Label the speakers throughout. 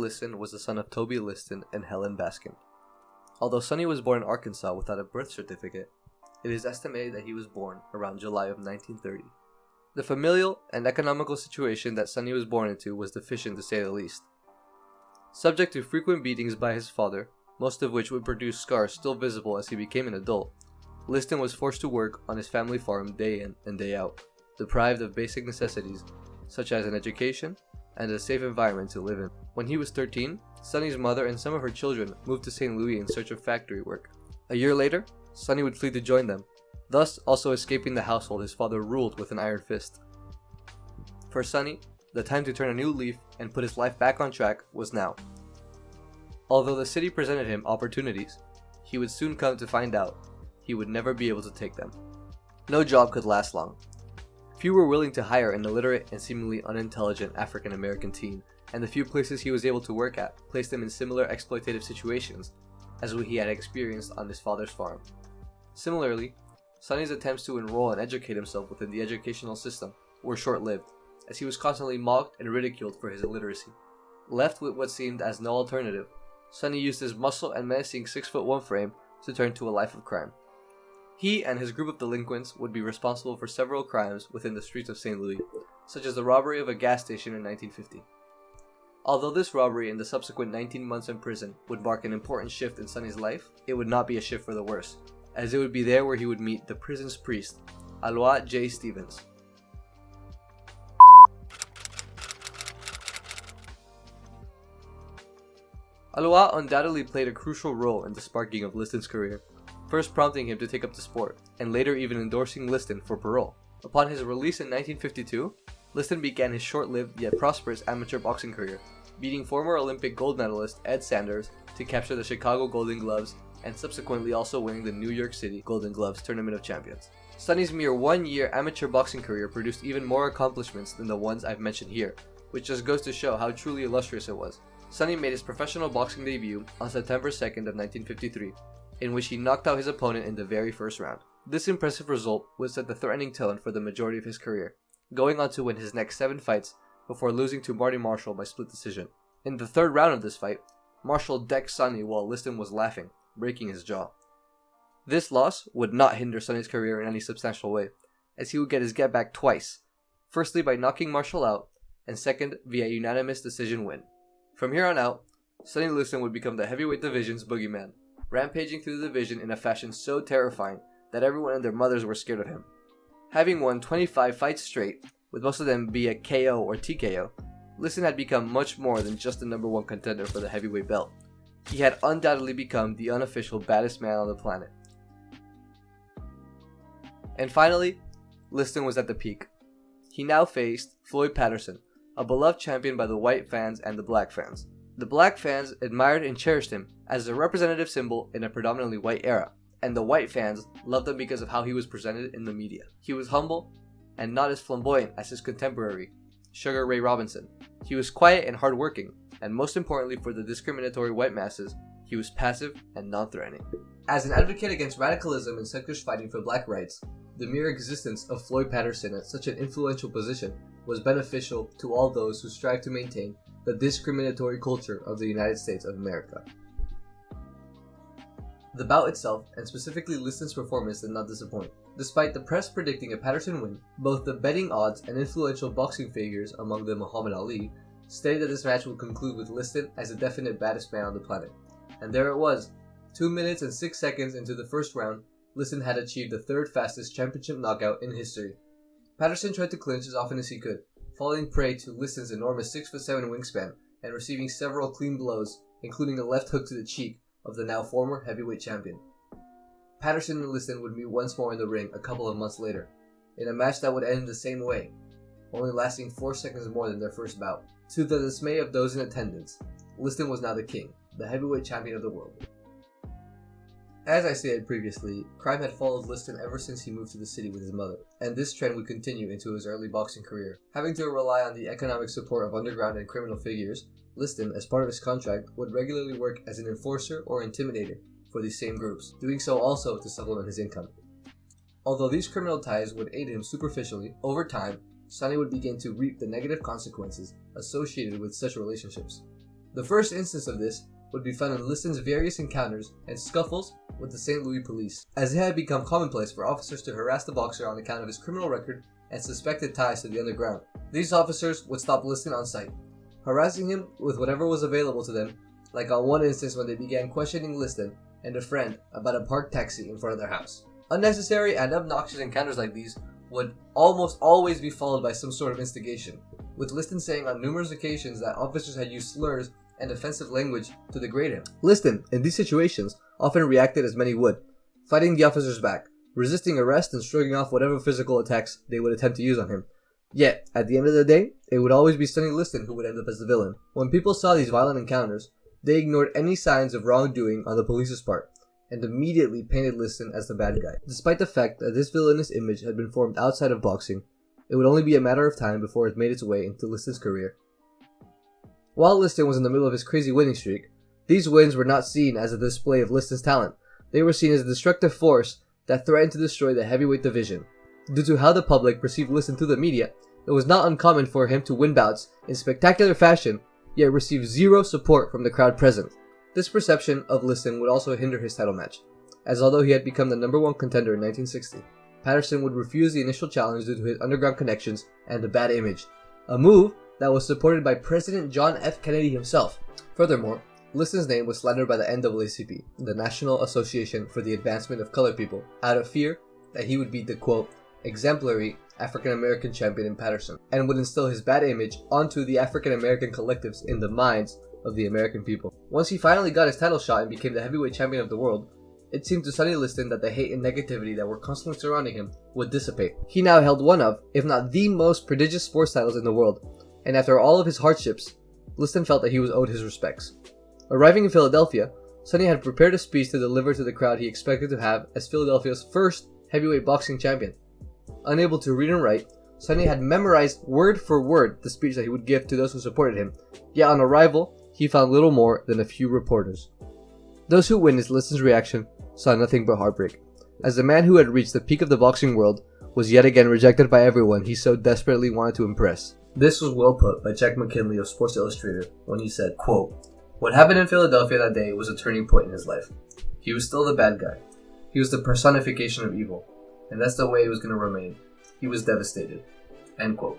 Speaker 1: Liston was the son of Toby Liston and Helen Baskin. Although Sonny was born in Arkansas without a birth certificate, it is estimated that he was born around July of 1930. The familial and economical situation that Sonny was born into was deficient to say the least. Subject to frequent beatings by his father, most of which would produce scars still visible as he became an adult, Liston was forced to work on his family farm day in and day out, deprived of basic necessities such as an education and a safe environment to live in. When he was 13, Sonny's mother and some of her children moved to St. Louis in search of factory work. A year later, Sonny would flee to join them, thus also escaping the household his father ruled with an iron fist. For Sonny, the time to turn a new leaf and put his life back on track was now. Although the city presented him opportunities, he would soon come to find out he would never be able to take them. No job could last long. Few were willing to hire an illiterate and seemingly unintelligent African American teen, and the few places he was able to work at placed him in similar exploitative situations as what he had experienced on his father's farm. Similarly, Sonny's attempts to enroll and educate himself within the educational system were short-lived, as he was constantly mocked and ridiculed for his illiteracy. Left with what seemed as no alternative, Sonny used his muscle and menacing 6'1" frame to turn to a life of crime. He and his group of delinquents would be responsible for several crimes within the streets of St. Louis, such as the robbery of a gas station in 1950. Although this robbery and the subsequent 19 months in prison would mark an important shift in Sonny's life, it would not be a shift for the worse, as it would be there where he would meet the prison's priest, Vla J. Stevens. Vla undoubtedly played a crucial role in the sparking of Liston's career, first prompting him to take up the sport, and later even endorsing Liston for parole. Upon his release in 1952, Liston began his short-lived yet prosperous amateur boxing career, beating former Olympic gold medalist Ed Sanders to capture the Chicago Golden Gloves and subsequently also winning the New York City Golden Gloves Tournament of Champions. Sonny's mere one-year amateur boxing career produced even more accomplishments than the ones I've mentioned here, which just goes to show how truly illustrious it was. Sonny made his professional boxing debut on September 2nd of 1953, in which he knocked out his opponent in the very first round. This impressive result would set the threatening tone for the majority of his career, going on to win his next 7 fights before losing to Marty Marshall by split decision. In the third round of this fight, Marshall decked Sonny while Liston was laughing, breaking his jaw. This loss would not hinder Sonny's career in any substantial way, as he would get his get back twice, firstly by knocking Marshall out, and second via unanimous decision win. From here on out, Sonny Liston would become the heavyweight division's boogeyman, rampaging through the division in a fashion so terrifying that everyone and their mothers were scared of him. Having won 25 fights straight, with most of them via KO or TKO, Liston had become much more than just the number 1 contender for the heavyweight belt. He had undoubtedly become the unofficial baddest man on the planet. And finally, Liston was at the peak. He now faced Floyd Patterson, a beloved champion by the white fans and the black fans. The black fans admired and cherished him as a representative symbol in a predominantly white era, and the white fans loved him because of how he was presented in the media. He was humble and not as flamboyant as his contemporary, Sugar Ray Robinson. He was quiet and hardworking, and most importantly for the discriminatory white masses, he was passive and non-threatening. As an advocate against radicalism and suckers fighting for black rights, the mere existence of Floyd Patterson at such an influential position was beneficial to all those who strive to maintain the discriminatory culture of the United States of America. The bout itself, and specifically Liston's performance, did not disappoint. Despite the press predicting a Patterson win, both the betting odds and influential boxing figures, among them Muhammad Ali, stated that this match would conclude with Liston as the definite baddest man on the planet. And there it was. 2 minutes and 6 seconds into the first round, Liston had achieved the 3rd fastest championship knockout in history. Patterson tried to clinch as often as he could, falling prey to Liston's enormous 6'7" wingspan and receiving several clean blows, including a left hook to the cheek of the now former heavyweight champion. Patterson and Liston would meet once more in the ring a couple of months later, in a match that would end the same way, only lasting 4 seconds more than their first bout. To the dismay of those in attendance, Liston was now the king, the heavyweight champion of the world. As I stated previously, crime had followed Liston ever since he moved to the city with his mother, and this trend would continue into his early boxing career. Having to rely on the economic support of underground and criminal figures, Liston, as part of his contract, would regularly work as an enforcer or intimidator for these same groups, doing so also to supplement his income. Although these criminal ties would aid him superficially, over time, Sonny would begin to reap the negative consequences associated with such relationships. The first instance of this would be found in Liston's various encounters and scuffles with the St. Louis police, as it had become commonplace for officers to harass the boxer on account of his criminal record and suspected ties to the underground. These officers would stop Liston on sight, harassing him with whatever was available to them, like on one instance when they began questioning Liston and a friend about a parked taxi in front of their house. Unnecessary and obnoxious encounters like these would almost always be followed by some sort of instigation, with Liston saying on numerous occasions that officers had used slurs and offensive language to degrade him. Liston, in these situations, often reacted as many would, fighting the officers back, resisting arrest and shrugging off whatever physical attacks they would attempt to use on him. Yet, at the end of the day, it would always be Sonny Liston who would end up as the villain. When people saw these violent encounters, they ignored any signs of wrongdoing on the police's part, and immediately painted Liston as the bad guy. Despite the fact that this villainous image had been formed outside of boxing, it would only be a matter of time before it made its way into Liston's career. While Liston was in the middle of his crazy winning streak, these wins were not seen as a display of Liston's talent. They were seen as a destructive force that threatened to destroy the heavyweight division. Due to how the public perceived Liston through the media, it was not uncommon for him to win bouts in spectacular fashion, yet receive zero support from the crowd present. This perception of Liston would also hinder his title match, as although he had become the number one contender in 1960, Patterson would refuse the initial challenge due to his underground connections and the bad image, a move that was supported by President John F. Kennedy himself. Furthermore, Liston's name was slandered by the NAACP, the National Association for the Advancement of Colored People, out of fear that he would be the, quote, exemplary African-American champion in Patterson, and would instill his bad image onto the African-American collectives in the minds of the American people. Once he finally got his title shot and became the heavyweight champion of the world, it seemed to Sonny Liston that the hate and negativity that were constantly surrounding him would dissipate. He now held one of, if not the most prodigious sports titles in the world, and after all of his hardships, Liston felt that he was owed his respects. Arriving in Philadelphia, Sonny had prepared a speech to deliver to the crowd he expected to have as Philadelphia's first heavyweight boxing champion. Unable to read and write, Sonny had memorized word for word the speech that he would give to those who supported him, yet on arrival, he found little more than a few reporters. Those who witnessed Liston's reaction saw nothing but heartbreak, as the man who had reached the peak of the boxing world was yet again rejected by everyone he so desperately wanted to impress. This was well put by Jack McKinley of Sports Illustrated when he said, quote, "What happened in Philadelphia that day was a turning point in his life. He was still the bad guy. He was the personification of evil, and that's the way it was going to remain. He was devastated." End quote.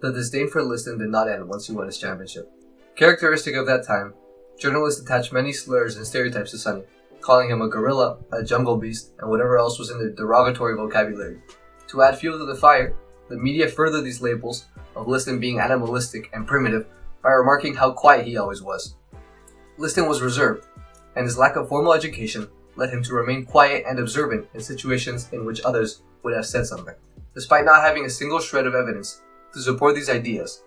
Speaker 1: The disdain for Liston did not end once he won his championship. Characteristic of that time, journalists attached many slurs and stereotypes to Sonny, calling him a gorilla, a jungle beast, and whatever else was in their derogatory vocabulary. To add fuel to the fire, the media furthered these labels of Liston being animalistic and primitive by remarking how quiet he always was. Liston was reserved, and his lack of formal education led him to remain quiet and observant in situations in which others would have said something. Despite not having a single shred of evidence to support these ideas,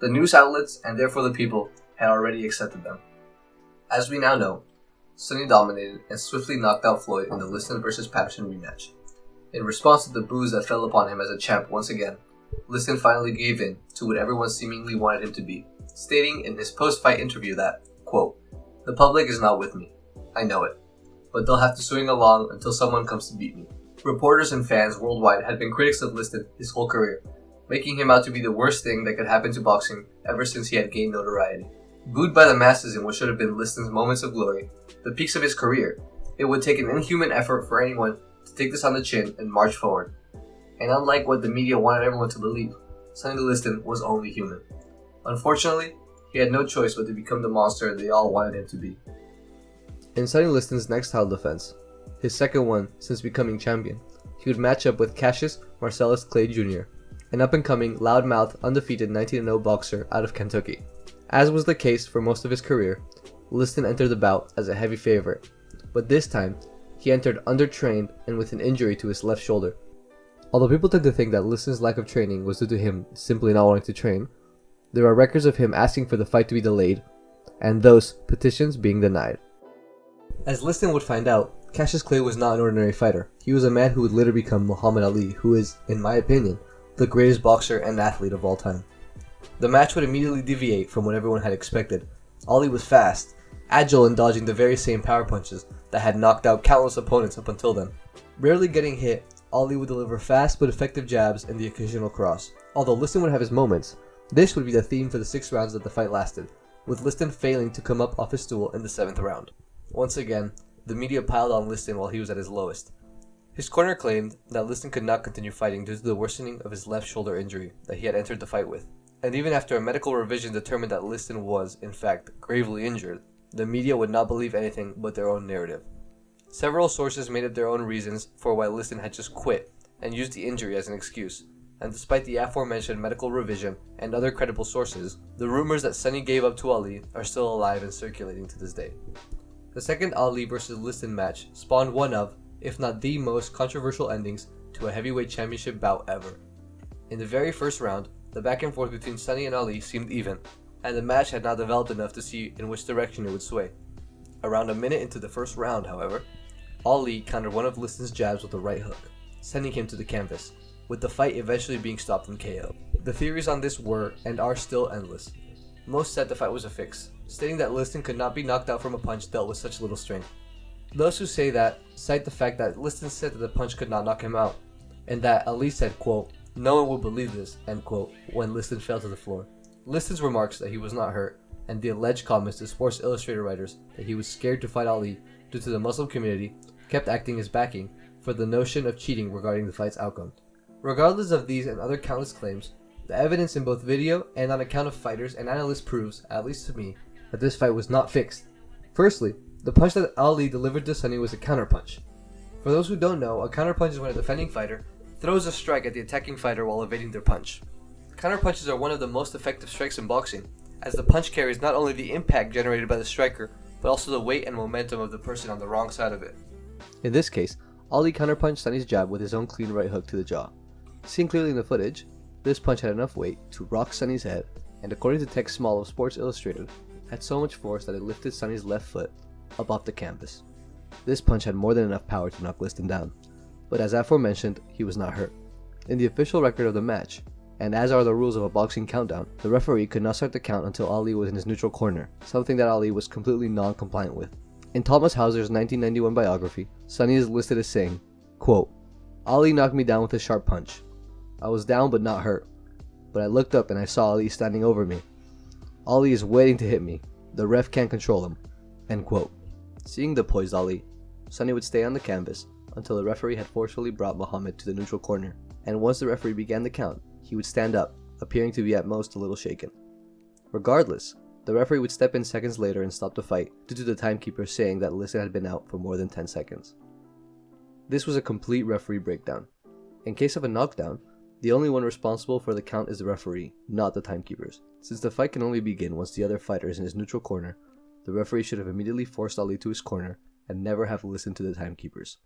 Speaker 1: the news outlets, and therefore the people, had already accepted them. As we now know, Sonny dominated and swiftly knocked out Floyd in the Liston vs. Patterson rematch. In response to the boos that fell upon him as a champ once again, Liston finally gave in to what everyone seemingly wanted him to be, stating in his post-fight interview that, quote, "The public is not with me. I know it. But they'll have to swing along until someone comes to beat me." Reporters and fans worldwide had been critics of Liston his whole career, making him out to be the worst thing that could happen to boxing ever since he had gained notoriety. Booed by the masses in what should have been Liston's moments of glory, the peaks of his career, it would take an inhuman effort for anyone to take this on the chin and march forward. And unlike what the media wanted everyone to believe, Sonny Liston was only human. Unfortunately, he had no choice but to become the monster they all wanted him to be. In Sonny Liston's next title defense, his second one since becoming champion, he would match up with Cassius Marcellus Clay Jr., an up-and-coming, loudmouth, undefeated 19-0 boxer out of Kentucky. As was the case for most of his career, Liston entered the bout as a heavy favorite, but this time, he entered undertrained and with an injury to his left shoulder. Although people tend to think that Liston's lack of training was due to him simply not wanting to train, there are records of him asking for the fight to be delayed, and those petitions being denied. As Liston would find out, Cassius Clay was not an ordinary fighter. He was a man who would later become Muhammad Ali, who is, in my opinion, the greatest boxer and athlete of all time. The match would immediately deviate from what everyone had expected. Ali was fast, agile in dodging the very same power punches that had knocked out countless opponents up until then. Rarely getting hit, Ali would deliver fast but effective jabs and the occasional cross. Although Liston would have his moments, this would be the theme for the 6 rounds that the fight lasted, with Liston failing to come up off his stool in the 7th round. Once again, the media piled on Liston while he was at his lowest. His corner claimed that Liston could not continue fighting due to the worsening of his left shoulder injury that he had entered the fight with. And even after a medical revision determined that Liston was, in fact, gravely injured, the media would not believe anything but their own narrative. Several sources made up their own reasons for why Liston had just quit and used the injury as an excuse. And despite the aforementioned medical revision and other credible sources, the rumors that Sonny gave up to Ali are still alive and circulating to this day. The second Ali vs. Liston match spawned one of, if not the most controversial endings to a heavyweight championship bout ever. In the very first round, the back and forth between Sonny and Ali seemed even, and the match had not developed enough to see in which direction it would sway. Around a minute into the first round, however, Ali countered one of Liston's jabs with a right hook, sending him to the canvas, with the fight eventually being stopped in KO. The theories on this were, and are still endless. Most said the fight was a fix, stating that Liston could not be knocked out from a punch dealt with such little strength. Those who say that cite the fact that Liston said that the punch could not knock him out, and that Ali said, quote, "No one will believe this," end quote, when Liston fell to the floor. Liston's remarks that he was not hurt, and the alleged comments to Sports Illustrated writers that he was scared to fight Ali due to the Muslim community kept acting as backing for the notion of cheating regarding the fight's outcome. Regardless of these and other countless claims, the evidence in both video and on account of fighters and analysts proves, at least to me, that this fight was not fixed. Firstly, the punch that Ali delivered to Sonny was a counterpunch. For those who don't know, a counterpunch is when a defending fighter throws a strike at the attacking fighter while evading their punch. Counterpunches are one of the most effective strikes in boxing, as the punch carries not only the impact generated by the striker, but also the weight and momentum of the person on the wrong side of it. In this case, Ali counterpunched Sonny's jab with his own clean right hook to the jaw. Seen clearly in the footage, this punch had enough weight to rock Sonny's head, and according to Tex Small of Sports Illustrated, had so much force that it lifted Sonny's left foot up off the canvas. This punch had more than enough power to knock Liston down, but as aforementioned, he was not hurt. In the official record of the match, and as are the rules of a boxing countdown, the referee could not start the count until Ali was in his neutral corner, something that Ali was completely non-compliant with. In Thomas Hauser's 1991 biography, Sonny is listed as saying, quote, "Ali knocked me down with a sharp punch. I was down but not hurt, but I looked up and I saw Ali standing over me. Ali is waiting to hit me. The ref can't control him." End quote. Seeing the poised Ali, Sonny would stay on the canvas until the referee had forcefully brought Muhammad to the neutral corner, and once the referee began the count, he would stand up, appearing to be at most a little shaken. Regardless, the referee would step in seconds later and stop the fight due to the timekeeper saying that Liston had been out for more than 10 seconds. This was a complete referee breakdown. In case of a knockdown, the only one responsible for the count is the referee, not the timekeepers. Since the fight can only begin once the other fighter is in his neutral corner, the referee should have immediately forced Ali to his corner and never have listened to the timekeepers.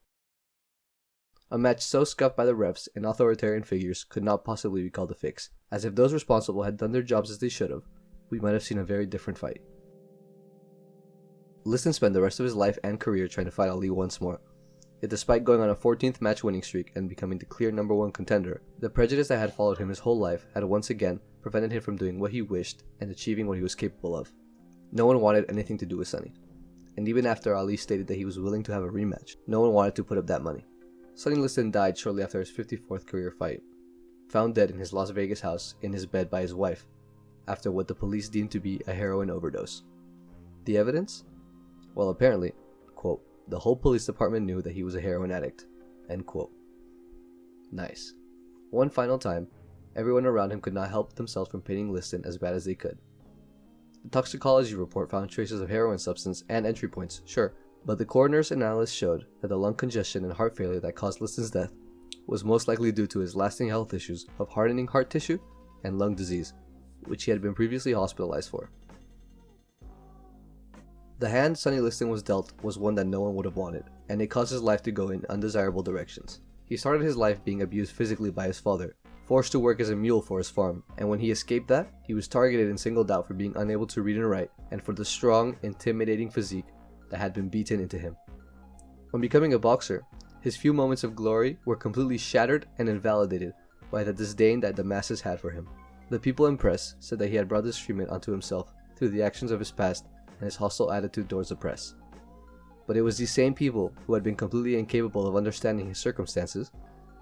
Speaker 1: A match so scuffed by the refs and authoritarian figures could not possibly be called a fix, as if those responsible had done their jobs as they should have, we might have seen a very different fight. Liston spent the rest of his life and career trying to fight Ali once more. Yet despite going on a 14th match winning streak and becoming the clear number one contender, the prejudice that had followed him his whole life had once again prevented him from doing what he wished and achieving what he was capable of. No one wanted anything to do with Sonny. And even after Ali stated that he was willing to have a rematch, no one wanted to put up that money. Sonny Liston died shortly after his 54th career fight, found dead in his Las Vegas house in his bed by his wife, after what the police deemed to be a heroin overdose. The evidence? Well, apparently, quote, "the whole police department knew that he was a heroin addict," end quote. Nice. One final time, everyone around him could not help themselves from painting Liston as bad as they could. The toxicology report found traces of heroin substance and entry points, sure, but the coroner's analysis showed that the lung congestion and heart failure that caused Liston's death was most likely due to his lasting health issues of hardening heart tissue and lung disease, which he had been previously hospitalized for. The hand Sonny Liston was dealt was one that no one would have wanted, and it caused his life to go in undesirable directions. He started his life being abused physically by his father, forced to work as a mule for his farm, and when he escaped that, he was targeted and singled out for being unable to read and write, and for the strong, intimidating physique that had been beaten into him. When becoming a boxer, his few moments of glory were completely shattered and invalidated by the disdain that the masses had for him. The people and press said that he had brought this treatment onto himself through the actions of his past and his hostile attitude towards the press. But it was these same people who had been completely incapable of understanding his circumstances,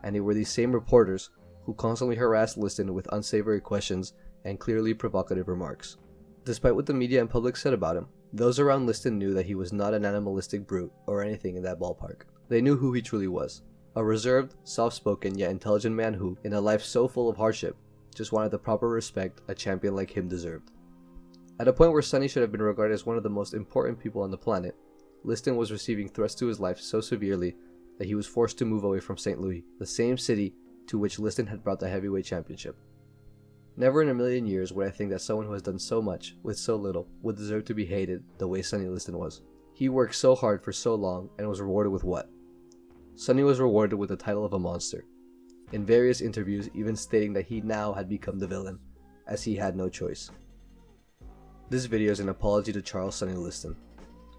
Speaker 1: and it were these same reporters who constantly harassed Liston with unsavory questions and clearly provocative remarks. Despite what the media and public said about him, those around Liston knew that he was not an animalistic brute or anything in that ballpark. They knew who he truly was. A reserved, soft-spoken yet intelligent man who, in a life so full of hardship, just wanted the proper respect a champion like him deserved. At a point where Sonny should have been regarded as one of the most important people on the planet, Liston was receiving threats to his life so severely that he was forced to move away from St. Louis, the same city to which Liston had brought the heavyweight championship. Never in a million years would I think that someone who has done so much with so little would deserve to be hated the way Sonny Liston was. He worked so hard for so long and was rewarded with what? Sonny was rewarded with the title of a monster, in various interviews even stating that he now had become the villain, as he had no choice. This video is an apology to Charles Sonny Liston,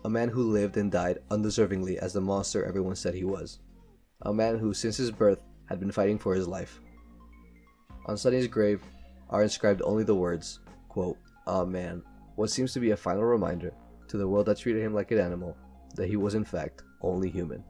Speaker 1: a man who lived and died undeservingly as the monster everyone said he was. A man who, since his birth, had been fighting for his life. On Sonny's grave are inscribed only the words, quote, "Aw man," what seems to be a final reminder to the world that treated him like an animal, that he was in fact only human.